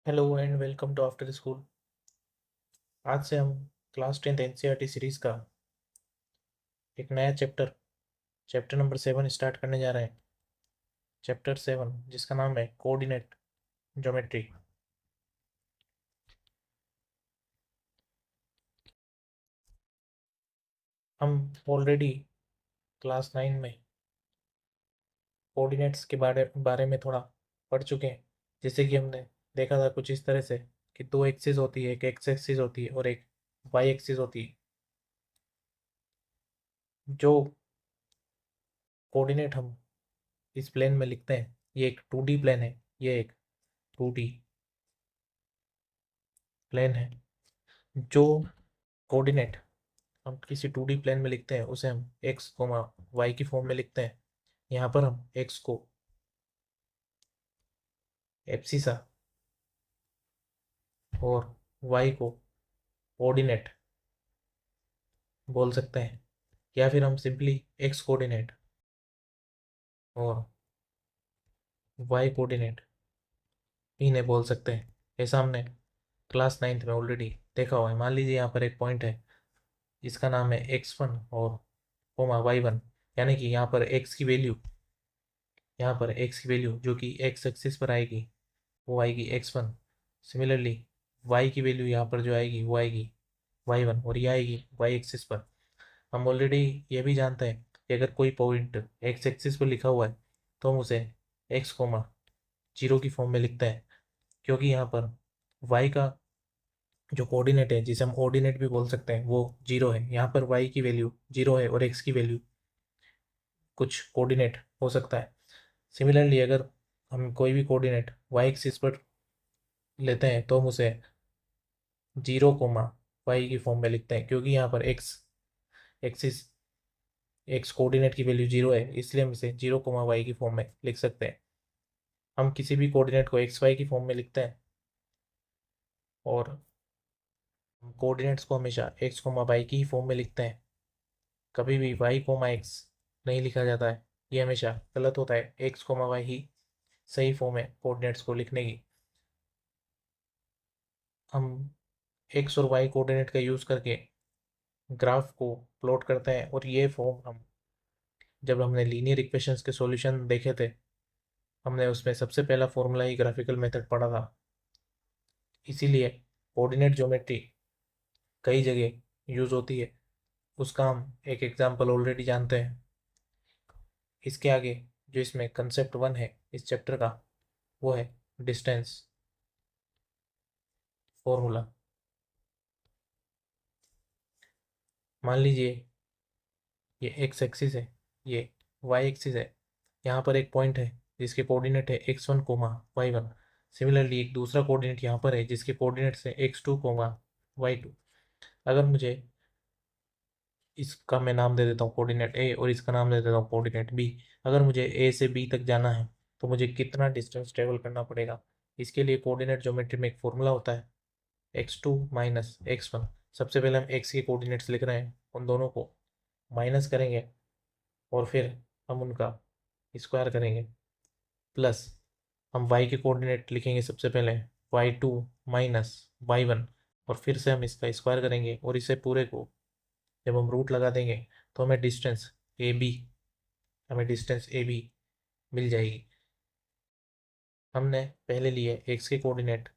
Hello and welcome to after school. आज से हम क्लास 10th एनसीईआरटी सीरीज का एक नया चैप्टर चैप्टर नंबर 7 स्टार्ट करने जा रहे हैं। चैप्टर 7 जिसका नाम है कोऑर्डिनेट ज्योमेट्री। हम ऑलरेडी क्लास 9 में कोऑर्डिनेट्स के बारे बारे में थोड़ा पढ़ चुके हैं। जैसे कि हमने देखा था कुछ इस तरह से कि दो एक्सिस होती है, एक एक्स एक्सिस होती है और एक वाई एक्सिस होती है। जो कोऑर्डिनेट हम इस प्लेन में लिखते हैं, ये एक 2D प्लेन है। ये एक 2D प्लेन है। जो कोऑर्डिनेट हम किसी 2D प्लेन में लिखते हैं उसे हम एक्स कोमा वाई की फॉर्म में लिखते हैं। यहाँ पर हम एक्स को एप्सिसा और वाई को कोऑर्डिनेट बोल सकते हैं, या फिर हम सिंपली एक्स कोऑर्डिनेट और वाई कोऑर्डिनेट इन्हें बोल सकते हैं। ऐसा हमने क्लास 9th में ऑलरेडी देखा हुआ है। मान लीजिए यहाँ पर एक पॉइंट है जिसका नाम है x1 और कोमा y1, यानी कि यहाँ पर x की वैल्यू जो कि x एक्सिस पर आएगी वो आएगी x1। सिमिलरली y की वैल्यू यहाँ पर जो आएगी वो आएगी y1 और ये आएगी y एक्सिस पर। हम ऑलरेडी ये भी जानते हैं कि अगर कोई पॉइंट x एक्सिस पर लिखा हुआ है तो हम उसे x कोमा 0 की फॉर्म में लिखते हैं, क्योंकि यहाँ पर y का जो कोऑर्डिनेट है जिसे हम ऑर्डिनेट भी बोल सकते हैं वो 0 है। यहाँ पर y की वैल्यू 0 है और x की वैल्यू कुछ कोऑर्डिनेट हो सकता है। सिमिलरली अगर हम कोई भी कोऑर्डिनेट y एक्सिस पर लेते हैं तो हम उसे 0 y की फॉर्म में लिखते हैं, क्योंकि यहाँ पर एक्सिस एक्स कोऑर्डिनेट की वैल्यू 0 है, इसलिए हम इसे 0 y की फॉर्म में लिख सकते हैं। हम किसी भी कोऑर्डिनेट को एक्स वाई की फॉर्म में लिखते हैं और कोऑर्डिनेट्स को हमेशा x, y की ही फॉर्म में लिखते हैं। कभी भी y, x नहीं लिखा जाता है, ये हमेशा गलत होता है। x, y ही सही फॉर्म है कोऑर्डिनेट्स को लिखने की। हम x और y कोऑर्डिनेट का यूज़ करके ग्राफ को प्लॉट करते हैं, और ये फॉर्म हम जब हमने लीनियर इक्वेशंस के सॉल्यूशन देखे थे हमने उसमें सबसे पहला फॉर्मूला ही ग्राफिकल मेथड पढ़ा था। इसीलिए कोऑर्डिनेट ज्योमेट्री कई जगह यूज़ होती है। उसका हम एक एग्जांपल ऑलरेडी जानते हैं। इसके आगे जो इसमें कंसेप्ट 1 है इस चैप्टर का वो है डिस्टेंस फॉर्मूला। मान लीजिए ये एक्स एक्सिस है, ये वाई एक्सिस है। यहाँ पर एक पॉइंट है जिसके कोऑर्डिनेट है x1, y1। सिमिलरली एक दूसरा कोऑर्डिनेट यहाँ पर है जिसके कोऑर्डिनेट्स है x2, y2। अगर मुझे इसका मैं नाम दे देता हूँ कोऑर्डिनेट ए और इसका नाम दे देता हूँ कोऑर्डिनेट बी। अगर मुझे ए से बी तक जाना है तो मुझे कितना डिस्टेंस ट्रेवल करना पड़ेगा? इसके लिए कोऑर्डिनेट ज्योमेट्री में एक फॉर्मूला होता है x2 - x1। सबसे पहले हम x के कोऑर्डिनेट्स लिख रहे हैं, उन दोनों को माइनस करेंगे और फिर हम उनका स्क्वायर करेंगे, प्लस हम y के कोऑर्डिनेट लिखेंगे सबसे पहले y2 - y1, और फिर से हम इसका स्क्वायर करेंगे और इसे पूरे को जब हम रूट लगा देंगे तो हमें डिस्टेंस ए बी मिल जाएगी। हमने पहले लिए एक्स के कोऑर्डिनेट,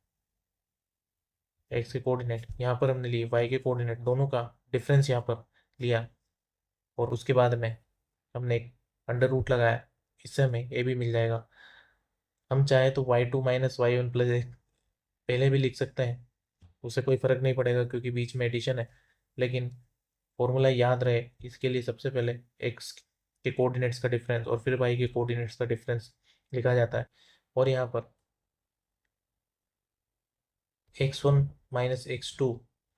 यहाँ पर हमने लिए वाई के कोऑर्डिनेट, दोनों का डिफरेंस यहाँ पर लिया और उसके बाद में हमने एक अंडर रूट लगाया, इससे हमें ए बी मिल जाएगा। हम चाहे तो y2 - y1 + पहले भी लिख सकते हैं, उससे कोई फर्क नहीं पड़ेगा क्योंकि बीच में एडिशन है। लेकिन फॉर्मूला याद रहे इसके लिए सबसे पहले एक्स के कोऑर्डिनेट्स का डिफरेंस और फिर वाई के कोऑर्डिनेट्स का डिफरेंस लिखा जाता है। और यहाँ पर x1 - x2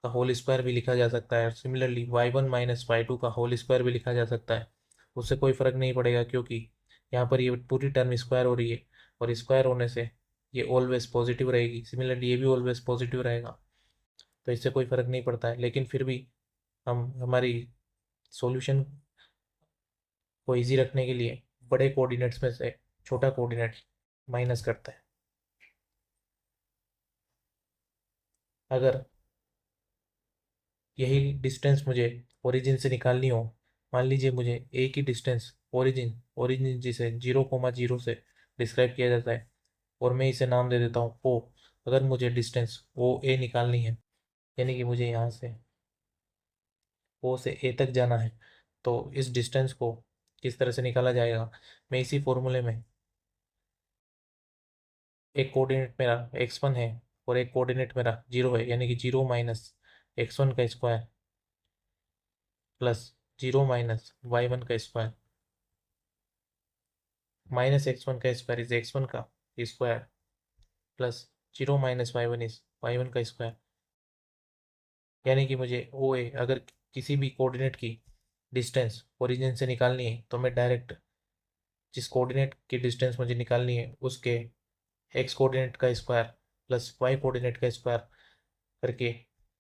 का होल स्क्वायर भी लिखा जा सकता है। सिमिलरली y1 - y2 का होल स्क्वायर भी लिखा जा सकता है, उससे कोई फर्क नहीं पड़ेगा क्योंकि यहाँ पर ये पूरी टर्म स्क्वायर हो रही है और स्क्वायर होने से ये ऑलवेज पॉजिटिव रहेगी। सिमिलरली ये भी ऑलवेज पॉजिटिव रहेगा, तो इससे कोई फर्क नहीं पड़ता है। लेकिन फिर भी हम हमारी सॉल्यूशन को इजी रखने के लिए बड़े कोऑर्डिनेट्स में से छोटा कोऑर्डिनेट माइनस करते हैं। अगर यही डिस्टेंस मुझे ओरिजिन से निकालनी हो, मान लीजिए मुझे एक ही डिस्टेंस ओरिजिन ओरिजिन जिसे 0,0 से डिस्क्राइब किया जाता है और मैं इसे नाम दे देता हूँ ओ। अगर मुझे डिस्टेंस ओ ए निकालनी है, यानी कि मुझे यहाँ से ओ से ए तक जाना है, तो इस डिस्टेंस को किस तरह से निकाला जाएगा? मैं इसी फॉर्मूले में, एक कोऑर्डिनेट मेरा x1 है और एक कोऑर्डिनेट मेरा 0 है, यानी कि 0 माइनस x1 का स्क्वायर प्लस 0 माइनस y1 का स्क्वायर माइनस x1 का स्क्वायर इज x1 का square plus 0 minus y1 is y1 का स्क्वायर। यानी कि मुझे ओ ए अगर किसी भी कोऑर्डिनेट की डिस्टेंस ओरिजिन से निकालनी है, तो मैं डायरेक्ट जिस कोऑर्डिनेट की डिस्टेंस मुझे निकालनी है उसके एक्स कोऑर्डिनेट का स्क्वायर प्लस वाई कोऑर्डिनेट का स्क्वायर करके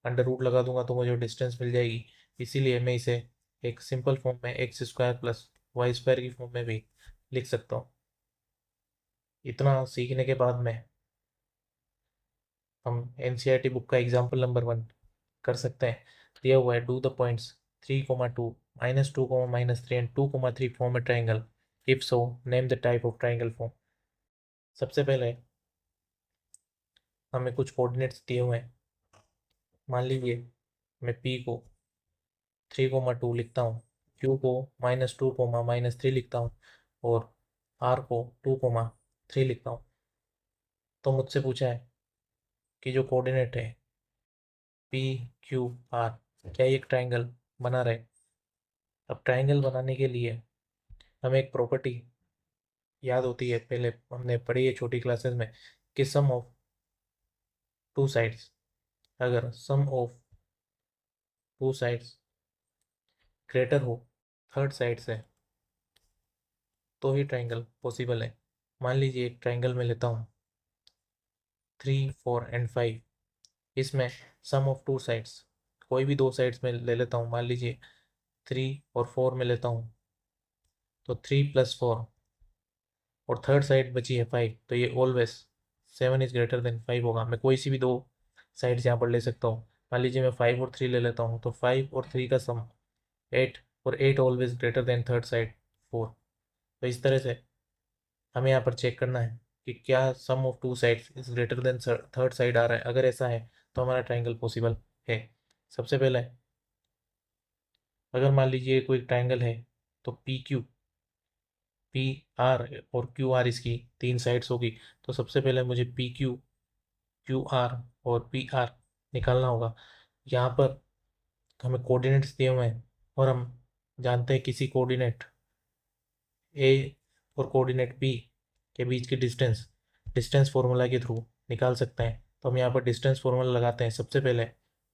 अंडर रूट लगा दूंगा तो मुझे डिस्टेंस मिल जाएगी। इसीलिए मैं इसे एक सिंपल फॉर्म में x square plus Y square की फॉर्म में भी लिख सकता हूँ। इतना सीखने के बाद में हम एनसीईआरटी बुक का एग्जाम्पल नंबर 1 कर सकते हैं। दिया हुआ है do the points 3,2 -2, -3 and 2,3 form A triangle, if so name the type of triangle form. सबसे पहले हमें कुछ कोऑर्डिनेट्स दिए हुए हैं। मान लीजिए मैं P को 3,2 लिखता हूँ, Q को -2, -3 लिखता हूँ और R को 2,3 लिखता हूँ। तो मुझसे पूछा है कि जो कोऑर्डिनेट है PQR, क्या ये एक ट्राइंगल बना रहे? अब ट्राइंगल बनाने के लिए हमें एक प्रॉपर्टी याद होती है, पहले हमने पढ़ी है छोटी क्लासेस में, कि सम ऑफ टू साइड्स, अगर सम ऑफ टू साइड्स ग्रेटर हो थर्ड साइड से तो ही ट्राइंगल पॉसिबल है। मान लीजिए एक ट्राइंगल में लेता हूँ 3, 4 एंड 5। इसमें सम ऑफ टू साइड्स, कोई भी दो साइड्स में ले लेता हूँ, मान लीजिए 3 और 4 में लेता हूँ, तो 3 + 4 और थर्ड साइड बची है 5, तो ये ऑलवेज 7 इज ग्रेटर देन 5 होगा। मैं कोई सी भी दो साइड्स यहाँ पर ले सकता हूँ। मान लीजिए मैं 5 और 3 ले लेता हूँ, तो 5 और 3 का सम 8, और 8 always greater than third side 4। तो इस तरह से हमें यहाँ पर चेक करना है कि क्या sum of two sides is greater than third side आ रहा है। अगर ऐसा है तो हमारा ट्राइंगल पॉसिबल है। सबसे पहले अगर मान लीजिए कोई ट्राइंगल है, तो पी आर और क्यू आर इसकी तीन साइड्स होगी। तो सबसे पहले मुझे क्यू आर और पी आर निकालना होगा। यहाँ पर हमें कोऑर्डिनेट्स दिए हुए हैं और हम जानते हैं किसी कोऑर्डिनेट ए और कोऑर्डिनेट बी के बीच की डिस्टेंस डिस्टेंस फॉर्मूला के थ्रू निकाल सकते हैं। तो हम यहाँ पर डिस्टेंस फॉर्मूला लगाते हैं। सबसे पहले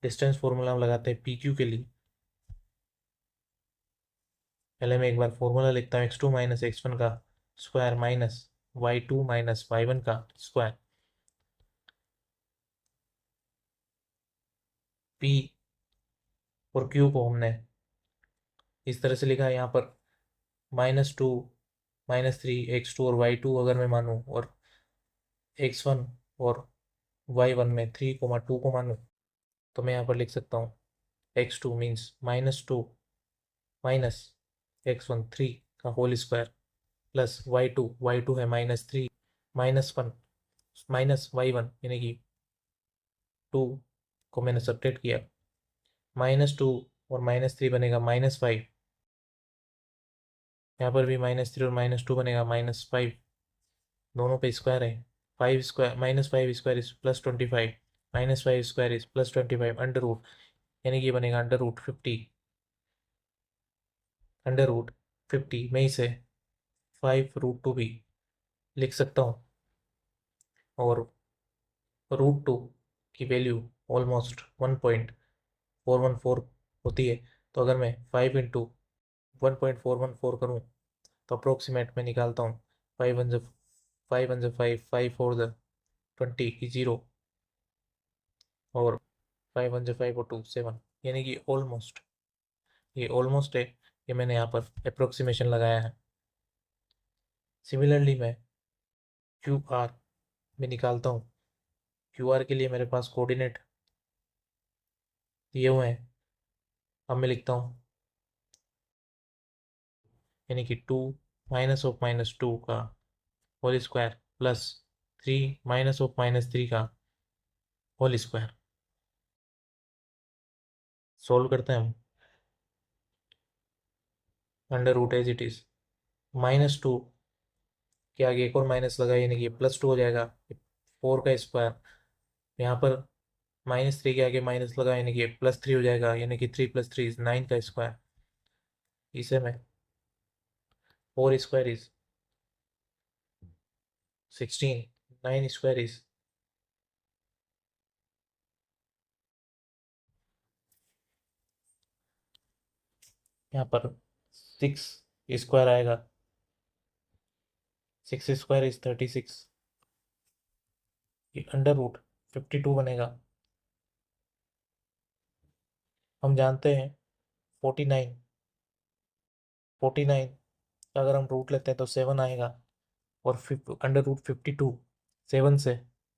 डिस्टेंस फॉर्मूला हम लगाते हैं पी क्यू के लिए। पहले मैं एक बार फॉर्मूला लिखता हूँ, x2 - x1 का स्क्वायर माइनस y2 - y1 का स्क्वायर। p और q को हमने इस तरह से लिखा है यहाँ पर -2, -3, x2 और y2 अगर मैं मानूँ, और x1 और y1 में 3,2 को मानूँ, तो मैं यहाँ पर लिख सकता हूँ x2 मीन्स -2 माइनस x1 3 का होल स्क्वायर प्लस y2 है -3 -1 माइनस y1 यानी कि 2 को मैंने सब्ट्रैक्ट किया, -2 और -3 बनेगा -5। यहाँ पर भी -3 और -2 बनेगा -5, दोनों पे स्क्वायर है। 5 square -5 square is +25, -5 square is +25 under root, यानी कि ये बनेगा अंडर रूट 50। मैं इसे 5√2 भी लिख सकता हूँ, और √2 की वैल्यू ऑलमोस्ट 1.414 होती है। तो अगर मैं 5 इंटू 1.414 करूँ तो अप्रोक्सीमेट में निकालता हूँ, 5 1 5, 5 4 20 की 0, और 5 1 5 और 2 7, यानी कि ये ऑलमोस्ट है। ये मैंने यहाँ पर अप्रोक्सीमेशन लगाया है। सिमिलरली मैं क्यू आर में निकालता हूँ। क्यू आर के लिए मेरे पास कोऑर्डिनेट दिए हुए हैं। अब मैं लिखता हूँ, यानी कि 2 माइनस ऑफ -2 का whole square plus 3 minus of -3 का होल स्क्वायर। सोल्व करते हैं हम। Under root as it is, -2 के आगे एक और माइनस लगा, यानी कि +2 हो जाएगा, 4 का स्क्वायर। यहाँ पर -3 के आगे माइनस लगा, यानी कि +3 हो जाएगा, यानी कि 3 + 3 इज 9 का स्क्वायर। इसे मैं 4 स्क्वायर इज 16, 9 स्क्वायर इज, यहाँ पर 6 स्क्वायर आएगा, 6 स्क्वायर इज 36। ये अंडर रूट 52 बनेगा। हम जानते हैं 49, 49 का अगर हम रूट लेते हैं तो 7 आएगा, और अंडर रूट 52 7 से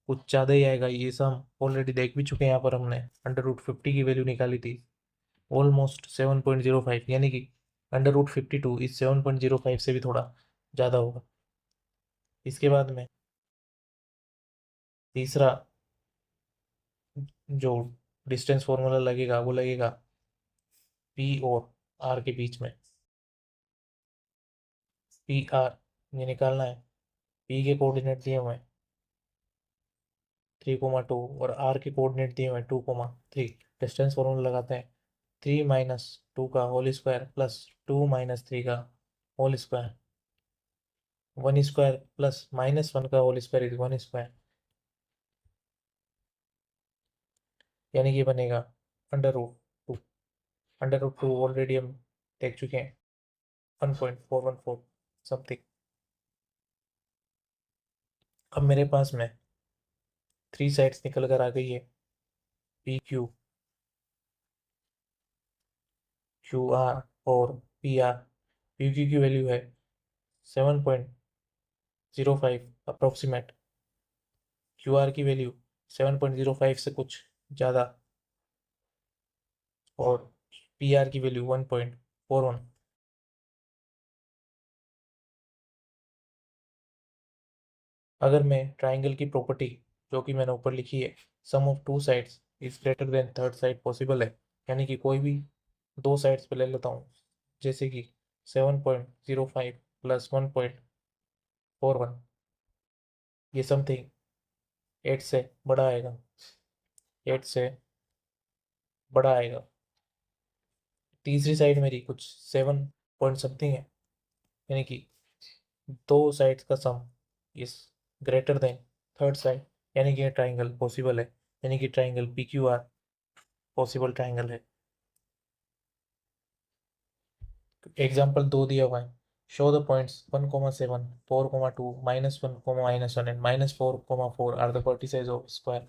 कुछ ज़्यादा ही आएगा। ये सब हम ऑलरेडी देख भी चुके हैं। यहाँ पर हमने अंडर रूट 50 की वैल्यू निकाली थी, ऑलमोस्ट 7.05, यानी कि अंडर रूट 52 इस 7.05 से भी थोड़ा ज़्यादा होगा। इसके बाद में तीसरा जो डिस्टेंस फॉर्मूला लगेगा वो लगेगा पी और आर के बीच में। पी आर ये निकालना है। पी के कोऑर्डिनेट दिए हुए हैं 3,2 और आर के कोऑर्डिनेट दिए हुए हैं 2,3। डिस्टेंस फॉर्मूला लगाते हैं, 3 माइनस 2 का होल स्क्वायर प्लस 2 माइनस 3 का होल स्क्वायर, 1 स्क्वायर प्लस -1 का होल स्क्वायर इज 1 स्क्वायर, यानी कि बनेगा under root 2। Under root 2 already हम देख चुके हैं, 1.414 समथिंग। अब मेरे पास में 3 साइड्स निकल कर आ गई है, पी क्यू, क्यू आर और पी आर। पी क्यू की वैल्यू है 7.05 अप्रोक्सीमेट, क्यू आर की वैल्यू 7.05 से कुछ ज़्यादा, और पी आर की वैल्यू 1.41। अगर मैं ट्राइंगल की प्रॉपर्टी जो कि मैंने ऊपर लिखी है, sum of two sides is greater than third side possible है, यानी कि कोई भी दो साइड्स पे ले लेता हूँ, जैसे कि 7.05 प्लस 1.41, ये समथिंग 8 से बड़ा आएगा, 8 से बड़ा आएगा। तीसरी साइड मेरी कुछ 7 पॉइंट समथिंग है, यानी कि दो साइड्स का sum is greater than third side, यानी कि ये ट्राइंगल पॉसिबल है, यानी कि triangle P Q R possible triangle है। एग्जाम्पल 2 दिया हुआ है, show the points 1,7, 4,2, -1, -1 and -4,4 are the vertices of square.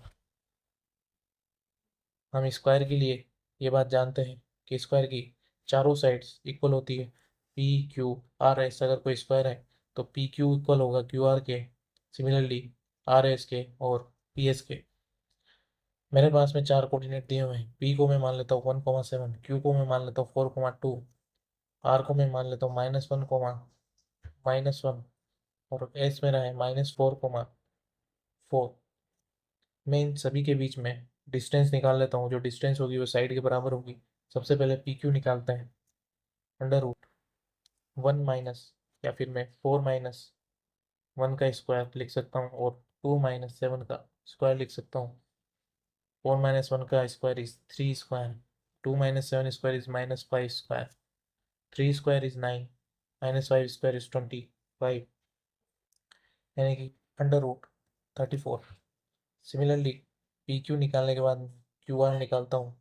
हम स्क्वायर के लिए ये बात जानते हैं कि स्क्वायर की चारों साइड्स इक्वल होती है। पी क्यू आर एस अगर कोई स्क्वायर है तो पी क्यू इक्वल होगा क्यू आर के, सिमिलरली आर एस के और पी एस के। मेरे पास में चार कोऑर्डिनेट दिए हुए हैं, पी को मैं मान लेता हूँ 1,7, क्यू को मैं मान लेता हूँ 4,2, आर को मैं मान लेता हूँ -1, -1, और एस मेरा है -4,4। मैं इन सभी के बीच में डिस्टेंस निकाल लेता हूँ, जो डिस्टेंस होगी वो साइड के बराबर होगी। सबसे पहले पी क्यू निकालते हैं, अंडर रूट 1 माइनस, या फिर मैं 4 माइनस 1 का स्क्वायर लिख सकता हूँ, और 2 माइनस 7 का स्क्वायर लिख सकता हूँ। 4 माइनस 1 का square is 3 square, 2 minus 7 square is -5 square, 3 square is 9, -5 square is 25, यानी कि under root 34। Similarly P Q निकालने के बाद क्यू आर निकालता हूँ,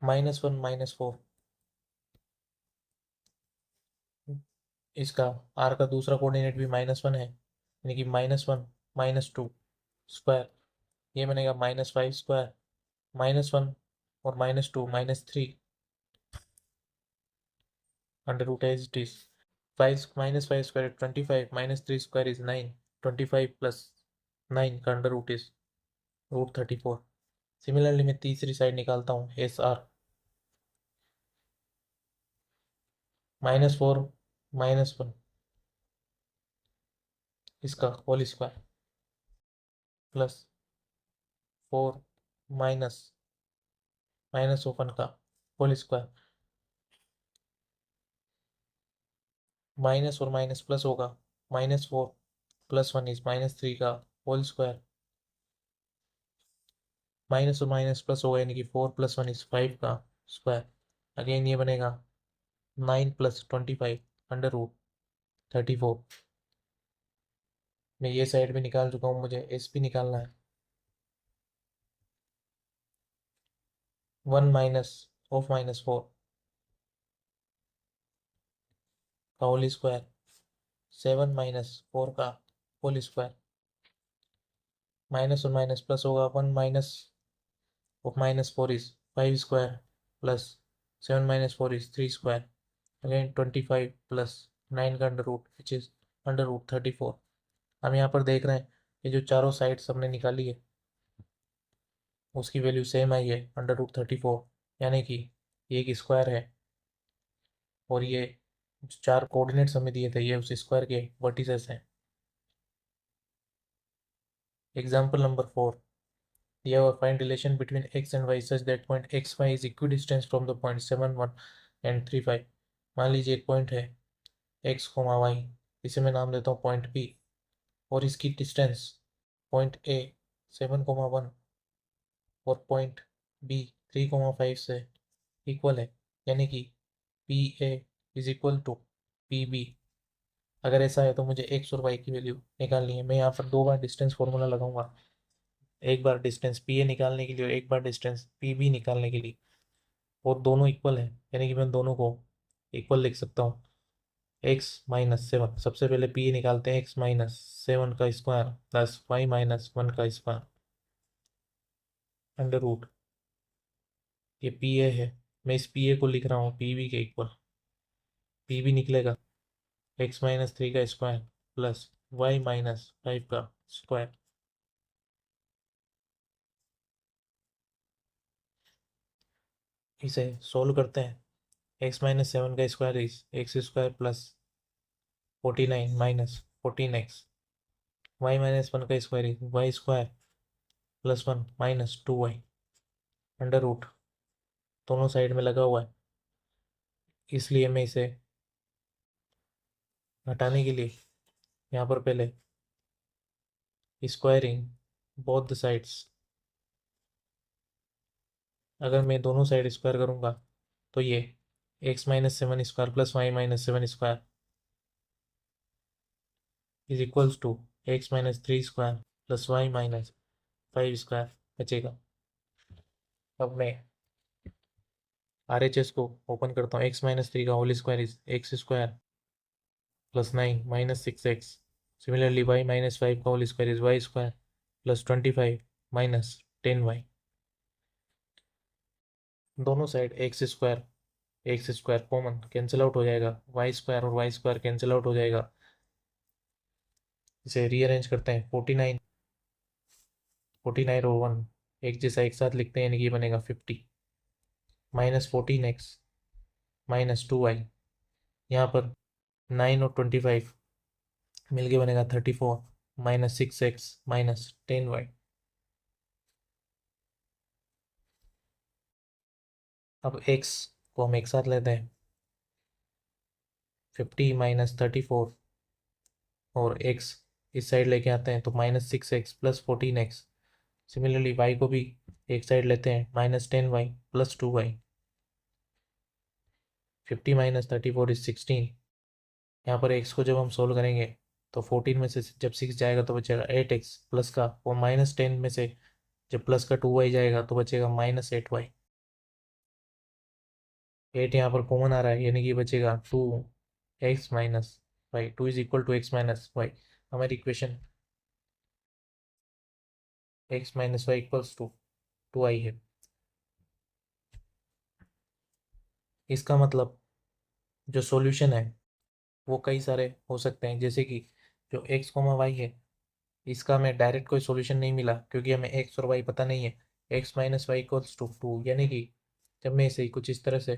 -1 -4। इसका आर का दूसरा कोऑर्डिनेट भी -1 है, यानी कि -1 -2 स्क्वायर, ये बनेगा -5 स्क्वायर, -1 और -2 -3 under root as it is. 5 -5 square 25, -3 square is 9, 25 plus 9 का अंडर रूट इज √34। सिमिलरली मैं तीसरी साइड निकालता हूँ SR -4 -1 इसका होल स्क्वायर +4 -1 का होल स्क्वायर, माइनस और माइनस प्लस होगा, -4 + 1 इज -3 का होल स्क्वायर, माइनस और माइनस प्लस होगा यानी कि 4 + 1 इज 5 का स्क्वायर। अगेन ये बनेगा 9 + 25 √34। मैं ये साइड भी निकाल चुका हूँ, मुझे एस भी निकालना है। 1 - -4 का होल स्क्वायर, 7 - 4 का होल स्क्वायर, माइनस और माइनस प्लस होगा, 1 - 4 is 5 square +7 - 4 is 3 square. Again 25 + 9 का अंडर रूट विच इज √34। हम यहाँ पर देख रहे हैं ये जो चारों साइड्स हमने निकाली है उसकी वैल्यू सेम आई है √34, यानी कि ये एक स्क्वायर है और ये जो चार कोऑर्डिनेट्स हमें दिए थे ये उस स्क्वायर के वर्टिसेस हैं। Example number 4, you have a find relation between x and y such that point xy is equidistant from the point 7 1 and 3 5। मान लीजिए एक पॉइंट है x, y, इसे मैं नाम देता हूँ पॉइंट B और इसकी डिस्टेंस पॉइंट A 7 1 और पॉइंट B 3 5 से इक्वल है, यानी कि PA is equal to PB। अगर ऐसा है तो मुझे x और y की वैल्यू निकालनी है। मैं यहाँ पर दो बार डिस्टेंस फॉर्मूला लगाऊंगा, एक बार डिस्टेंस PA निकालने के लिए और एक बार डिस्टेंस PB निकालने के लिए, और दोनों इक्वल है यानी कि मैं दोनों को इक्वल लिख सकता हूँ। x - 7, सबसे पहले PA निकालते हैं, x - 7 का स्क्वायर +y - 1 का स्क्वायर अंडर रूट, ये PA है, मैं इस PA को लिख रहा हूँ PB के इक्वल। PB निकलेगा x - 3 का स्क्वायर +y - 5 का स्क्वायर। इसे सोल्व करते हैं, x - 7 का square is x² +49 - 14x, y - 1 का square is y² +1 - 2y under root, दोनों साइड में लगा हुआ है, इसलिए मैं इसे हटाने के लिए यहाँ पर पहले स्क्वायरिंग बोथ द साइड्स, अगर मैं दोनों साइड स्क्वायर करूँगा तो ये x - 7 square +y - 7 square is equals to x - 3 square +y - 5 square बचेगा। अब मैं RHS को ओपन करता हूँ, x - 3 का whole square is x² +9 - 6x। Similarly y - 5 का whole square is y² +25 - 10y। दोनों side x² common cancel out हो जाएगा, y² और y² कैंसिल आउट हो जाएगा। इसे रीअरेंज करते हैं, 49 और 1 एक जैसा एक साथ लिखते हैं यानी कि बनेगा 50 -14x -2y। यहाँ पर 9 और 25 मिलके बनेगा 34 -6x -10y। अब x को हम एक साथ लेते हैं, 50 -34 और x इस साइड लेके आते हैं तो -6x +14x। सिमिलरली y को भी एक साइड लेते हैं, -10y +2y। 50 - 34 इज 16। यहाँ पर x को जब हम सोल्व करेंगे तो 14 में से जब 6 जाएगा तो बचेगा 8x प्लस का, और -10 में से जब प्लस का 2y जाएगा तो बचेगा -8y। 8 यहाँ पर कॉमन आ रहा है यानी कि बचेगा 2x - y, 2 is equal to x - y। हमारी equation x - y equals to 2i है। इसका मतलब जो सॉल्यूशन है वो कई सारे हो सकते हैं, जैसे कि जो x, y है इसका हमें डायरेक्ट कोई सॉल्यूशन नहीं मिला क्योंकि हमें एक्स और वाई पता नहीं है। X minus y equals to 2, यानी कि जब मैं इसे कुछ इस तरह से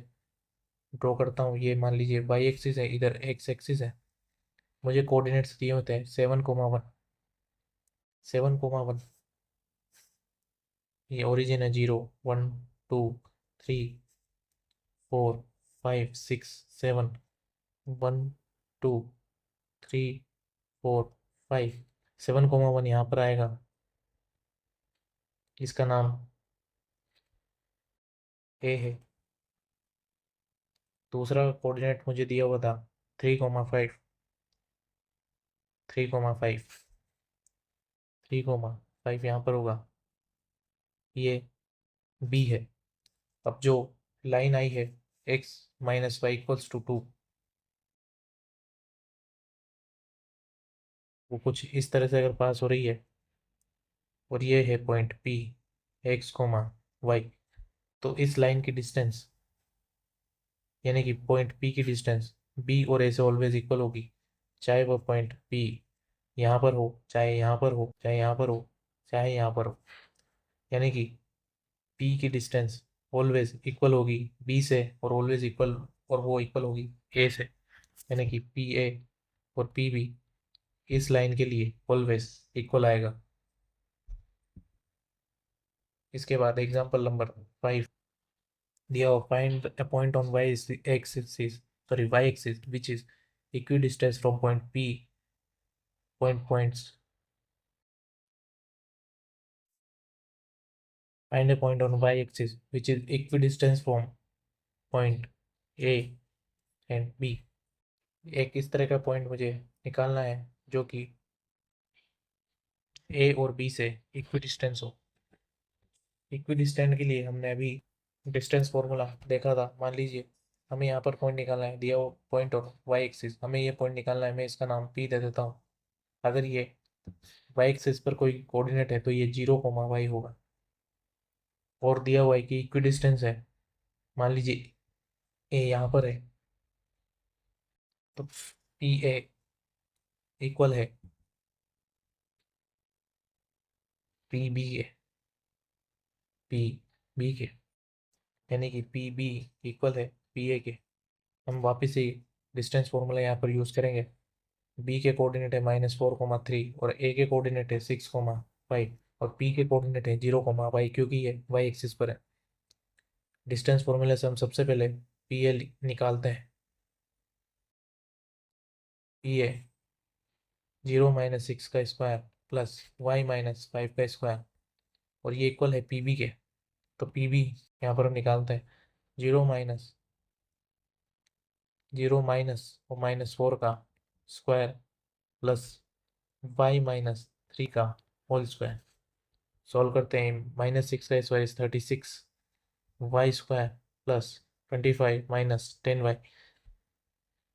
ड्रॉ करता हूँ, ये मान लीजिए वाई एक्सिस है, इधर एक्स एक्सिस है, मुझे कोऑर्डिनेट्स दिए होते हैं 7,1, 7,1, ये ओरिजिन है 0 1 2 3 4 5 6 7 1 2 3 4 5, 7,1 यहाँ पर आएगा, इसका नाम ए है। दूसरा कोऑर्डिनेट मुझे दिया हुआ था 3,5, 3,5, 3,5 यहाँ पर होगा, ये बी है। अब जो लाइन आई है x minus y equals to 2, वो कुछ इस तरह से अगर पास हो रही है और ये है पॉइंट P, x, y, तो इस लाइन की डिस्टेंस यानी कि पॉइंट P की डिस्टेंस B और A से ऑलवेज इक्वल होगी, चाहे वह पॉइंट P यहाँ पर हो, चाहे यहाँ पर हो, चाहे यहाँ पर हो, चाहे यहाँ पर हो, यानी कि P की डिस्टेंस ऑलवेज इक्वल होगी B से और ऑलवेज इक्वल, और वो इक्वल होगी A से, यानी कि PA और PB इस लाइन के लिए ऑलवेज इक्वल आएगा। इसके बाद एग्जांपल नंबर 5 दिया हो, find a point on y axis, sorry y axis which is equidistant from point P, points, find a point on y axis which is equidistant from point A and B। एक इस तरह का point मुझे निकालना है जो कि A और B से इक्विडिस्टेंस हो। इक्विडिस्टेंट के लिए हमने अभी डिस्टेंस फॉर्मूला देखा था। मान लीजिए हमें यहाँ पर पॉइंट निकालना है, दिया वो पॉइंट और वाई एक्सिस, हमें ये पॉइंट निकालना है, मैं इसका नाम P दे देता हूँ। अगर ये वाई एक्सिस पर कोई कोऑर्डिनेट है तो ये 0,y होगा, और दिया हुआ है कि इक्विडिस्टेंस है, मान लीजिए ए यहाँ पर है, तो पी ए इक्वल है पी बी के, पी बी के, यानी कि पी बी इक्वल है पी ए के। हम वापस से डिस्टेंस फॉर्मूला यहाँ पर यूज़ करेंगे। बी के कोऑर्डिनेट है -4,3 और ए के कोऑर्डिनेट है 6,5 और पी के कोऑर्डिनेट है 0,y, क्योंकि ये वाई एक्सिस पर है। डिस्टेंस फॉर्मूले से हम सबसे पहले पी ए निकालते हैं। पी ए 0 - 6 का स्क्वायर प्लस y - 5 का स्क्वायर, और ये इक्वल है पी बी के। तो पी बी यहाँ पर हम निकालते हैं 0 - और -4 का स्क्वायर प्लस y - 3 का होल स्क्वायर। सॉल्व करते हैं, -6 का square 36, Y square plus 25 - 10y।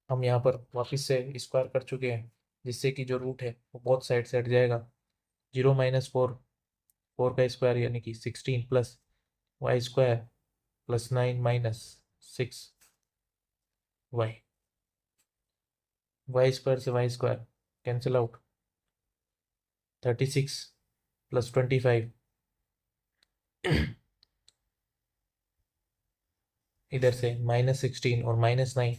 हम यहाँ पर वापस से स्क्वायर कर चुके हैं, जिससे कि जो रूट है वो बहुत साइड से हट जाएगा। 0 - 4, 4 का स्क्वायर यानी कि 16 plus Y square plus 9 - 6y, Y square से Y square cancel out, 36 plus 25 इधर से -16 और -9,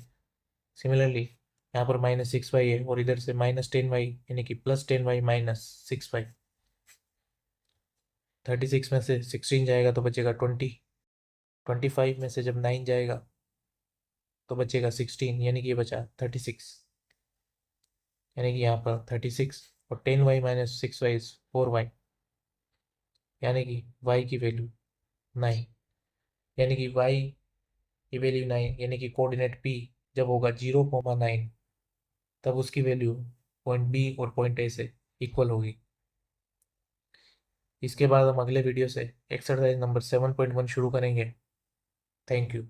सिमिलरली यहाँ पर -6y है और इधर से -10y यानी कि +10y - 6y। 36 में से 16 जाएगा तो बचेगा 20, 25 में से जब 9 जाएगा तो बचेगा 16, यानी कि ये बचा 36, यानी कि यहाँ पर 36 और 10y - 6y 4y, यानी कि y की वैल्यू 9, यानी कि y की वैल्यू 9, यानी कि कोऑर्डिनेट P जब होगा 0,9 तब उसकी वैल्यू पॉइंट B और पॉइंट A से इक्वल होगी। इसके बाद हम अगले वीडियो से एक्सरसाइज नंबर 7.1 शुरू करेंगे। Thank you.